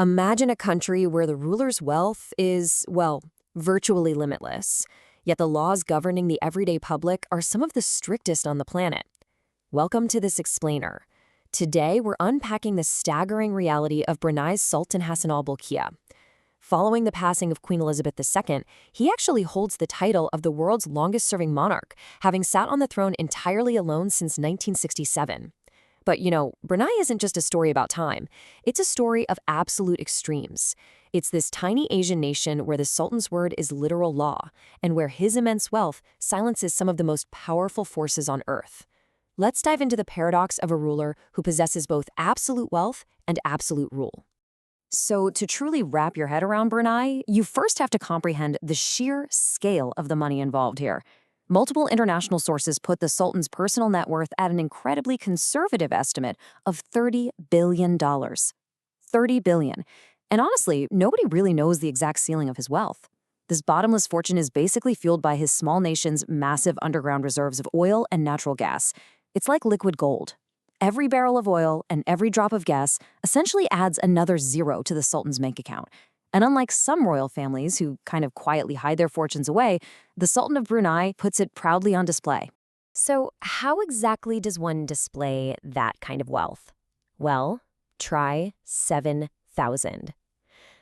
Imagine a country where the ruler's wealth is, well, virtually limitless, yet the laws governing the everyday public are some of the strictest on the planet. Welcome to this explainer. Today, we're unpacking the staggering reality of Brunei's Sultan Hassan al-Bolkiah. Following the passing of Queen Elizabeth II, he actually holds the title of the world's longest-serving monarch, having sat on the throne entirely alone since 1967. But, Brunei isn't just a story about time. It's a story of absolute extremes. It's this tiny Asian nation where the Sultan's word is literal law, and where his immense wealth silences some of the most powerful forces on earth. Let's dive into the paradox of a ruler who possesses both absolute wealth and absolute rule. So, to truly wrap your head around Brunei, you first have to comprehend the sheer scale of the money involved here. Multiple international sources put the Sultan's personal net worth at an incredibly conservative estimate of $30 billion. $30 billion. And honestly, nobody really knows the exact ceiling of his wealth. This bottomless fortune is basically fueled by his small nation's massive underground reserves of oil and natural gas. It's like liquid gold. Every barrel of oil and every drop of gas essentially adds another zero to the Sultan's bank account. And unlike some royal families who kind of quietly hide their fortunes away, the Sultan of Brunei puts it proudly on display. So, how exactly does one display that kind of wealth? Well, try 7,000.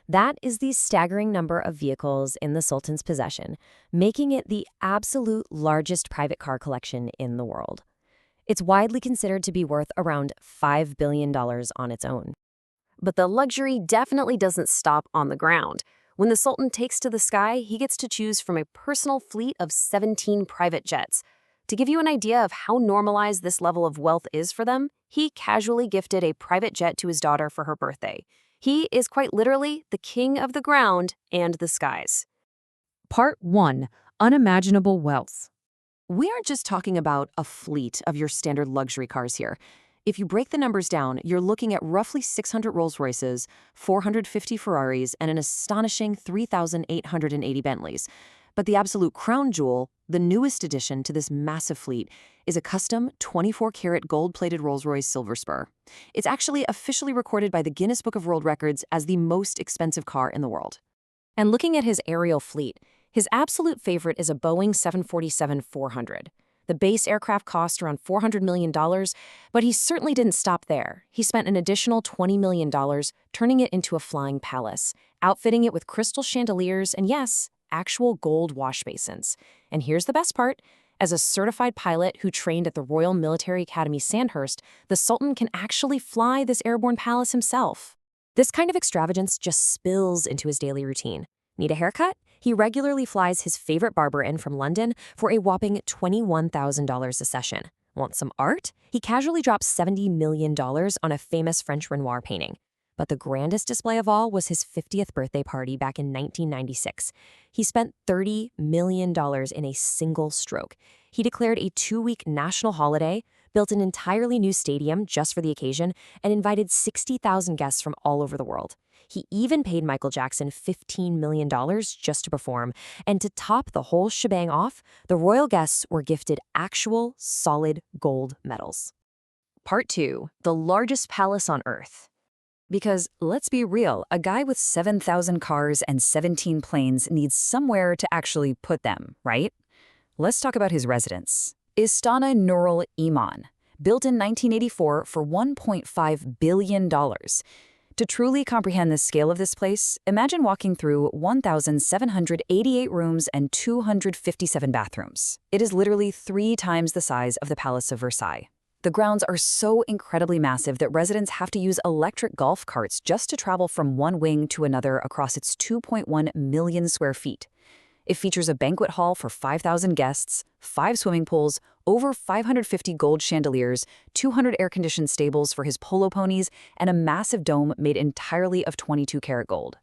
That is the staggering number of vehicles in the Sultan's possession, making it the absolute largest private car collection in the world. It's widely considered to be worth around $5 billion on its own. But the luxury definitely doesn't stop on the ground. When the Sultan takes to the sky, he gets to choose from a personal fleet of 17 private jets. To give you an idea of how normalized this level of wealth is for them, he casually gifted a private jet to his daughter for her birthday. He is quite literally the king of the ground and the skies. Part 1. Unimaginable wealth. We aren't just talking about a fleet of your standard luxury cars here. If you break the numbers down, you're looking at roughly 600 Rolls-Royces, 450 Ferraris, and an astonishing 3,880 Bentleys. But the absolute crown jewel, the newest addition to this massive fleet, is a custom 24-karat gold-plated Rolls-Royce Silver Spur. It's actually officially recorded by the Guinness Book of World Records as the most expensive car in the world. And looking at his aerial fleet, his absolute favorite is a Boeing 747-400. The base aircraft cost around $400 million, but he certainly didn't stop there. He spent an additional $20 million turning it into a flying palace, outfitting it with crystal chandeliers and, yes, actual gold wash basins. And here's the best part. As a certified pilot who trained at the Royal Military Academy Sandhurst, the Sultan can actually fly this airborne palace himself. This kind of extravagance just spills into his daily routine. Need a haircut? He regularly flies his favorite barber in from London for a whopping $21,000 a session. Want some art? He casually drops $70 million on a famous French Renoir painting. But the grandest display of all was his 50th birthday party back in 1996. He spent $30 million in a single stroke. He declared a 2-week national holiday, built an entirely new stadium just for the occasion, and invited 60,000 guests from all over the world. He even paid Michael Jackson $15 million just to perform. And to top the whole shebang off, the royal guests were gifted actual solid gold medals. Part 2. The largest palace on earth. Because, let's be real, a guy with 7,000 cars and 17 planes needs somewhere to actually put them, right? Let's talk about his residence. Istana Nurul Iman, built in 1984 for $1.5 billion. To truly comprehend the scale of this place, imagine walking through 1,788 rooms and 257 bathrooms. It is literally 3 times the size of the Palace of Versailles. The grounds are so incredibly massive that residents have to use electric golf carts just to travel from one wing to another across its 2.1 million square feet. It features a banquet hall for 5,000 guests, 5 swimming pools, over 550 gold chandeliers, 200 air-conditioned stables for his polo ponies, and a massive dome made entirely of 22-karat gold.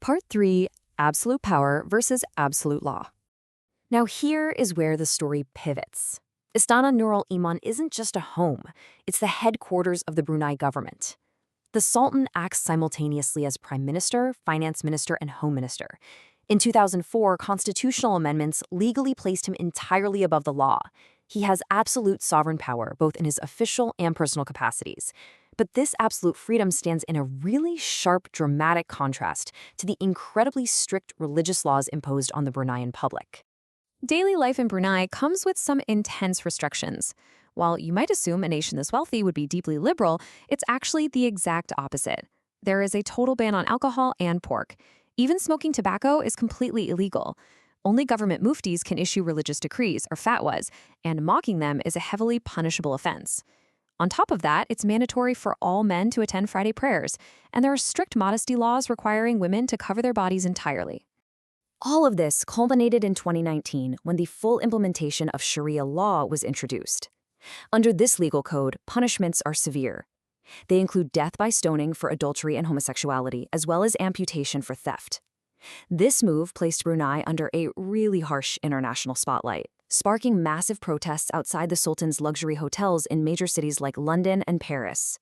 Part 3. Absolute power versus absolute law. Now here is where the story pivots. Istana Nurul Iman isn't just a home, it's the headquarters of the Brunei government. The Sultan acts simultaneously as Prime Minister, Finance Minister, and Home Minister. In 2004, constitutional amendments legally placed him entirely above the law. He has absolute sovereign power, both in his official and personal capacities. But this absolute freedom stands in a really sharp, dramatic contrast to the incredibly strict religious laws imposed on the Bruneian public. Daily life in Brunei comes with some intense restrictions. While you might assume a nation this wealthy would be deeply liberal, it's actually the exact opposite. There is a total ban on alcohol and pork. Even smoking tobacco is completely illegal. Only government muftis can issue religious decrees, or fatwas, and mocking them is a heavily punishable offense. On top of that, it's mandatory for all men to attend Friday prayers, and there are strict modesty laws requiring women to cover their bodies entirely. All of this culminated in 2019 when the full implementation of Sharia law was introduced. Under this legal code, punishments are severe. They include death by stoning for adultery and homosexuality, as well as amputation for theft. This move placed Brunei under a really harsh international spotlight, sparking massive protests outside the Sultan's luxury hotels in major cities like London and Paris.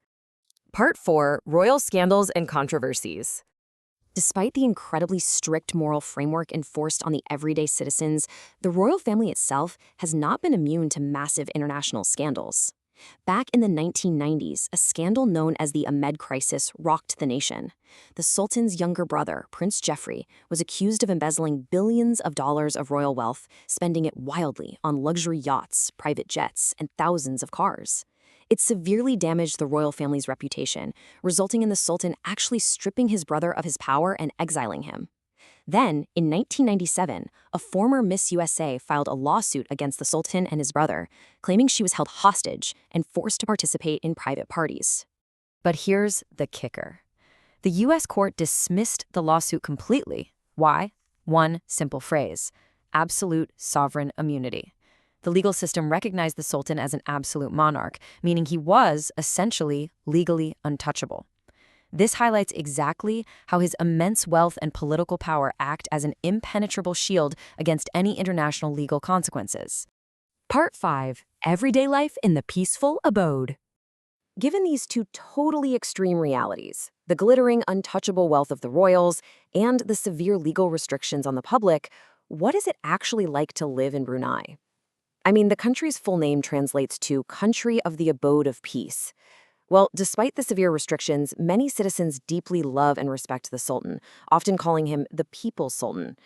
Part 4: Royal Scandals and Controversies. Despite the incredibly strict moral framework enforced on the everyday citizens, the royal family itself has not been immune to massive international scandals. Back in the 1990s, a scandal known as the Ahmed Crisis rocked the nation. The Sultan's younger brother, Prince Jeffrey, was accused of embezzling billions of dollars of royal wealth, spending it wildly on luxury yachts, private jets, and thousands of cars. It severely damaged the royal family's reputation, resulting in the Sultan actually stripping his brother of his power and exiling him. Then, in 1997, a former Miss USA filed a lawsuit against the Sultan and his brother, claiming she was held hostage and forced to participate in private parties. But here's the kicker. The U.S. court dismissed the lawsuit completely. Why? One simple phrase: absolute sovereign immunity. The legal system recognized the Sultan as an absolute monarch, meaning he was, essentially, legally untouchable. This highlights exactly how his immense wealth and political power act as an impenetrable shield against any international legal consequences. Part 5: Everyday Life in the Peaceful Abode. Given these two totally extreme realities, the glittering, untouchable wealth of the royals and the severe legal restrictions on the public, what is it actually like to live in Brunei? I mean, the country's full name translates to Country of the Abode of Peace. Well, despite the severe restrictions, many citizens deeply love and respect the Sultan, often calling him the People's Sultan.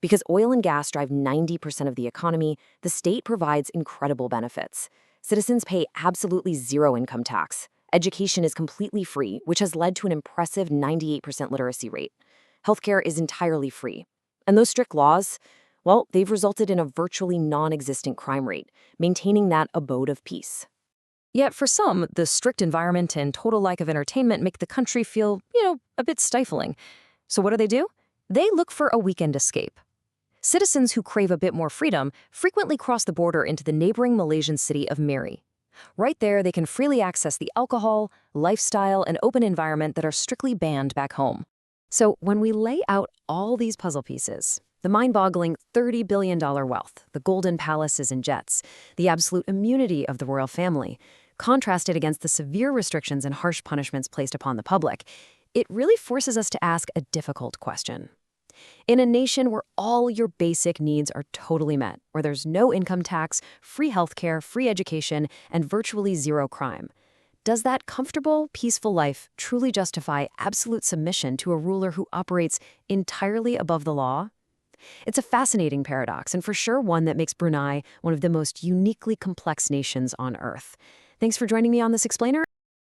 Because oil and gas drive 90% of the economy, the state provides incredible benefits. Citizens pay absolutely zero income tax. Education is completely free, which has led to an impressive 98% literacy rate. Healthcare is entirely free. And those strict laws, well, they've resulted in a virtually non-existent crime rate, maintaining that abode of peace. Yet for some, the strict environment and total lack of entertainment make the country feel, a bit stifling. So what do? They look for a weekend escape. Citizens who crave a bit more freedom frequently cross the border into the neighboring Malaysian city of Miri. Right there, they can freely access the alcohol, lifestyle, and open environment that are strictly banned back home. So when we lay out all these puzzle pieces, the mind-boggling $30 billion wealth, the golden palaces and jets, the absolute immunity of the royal family, contrasted against the severe restrictions and harsh punishments placed upon the public, it really forces us to ask a difficult question. In a nation where all your basic needs are totally met, where there's no income tax, free healthcare, free education, and virtually zero crime, does that comfortable, peaceful life truly justify absolute submission to a ruler who operates entirely above the law? It's a fascinating paradox, and for sure one that makes Brunei one of the most uniquely complex nations on Earth. Thanks for joining me on this explainer.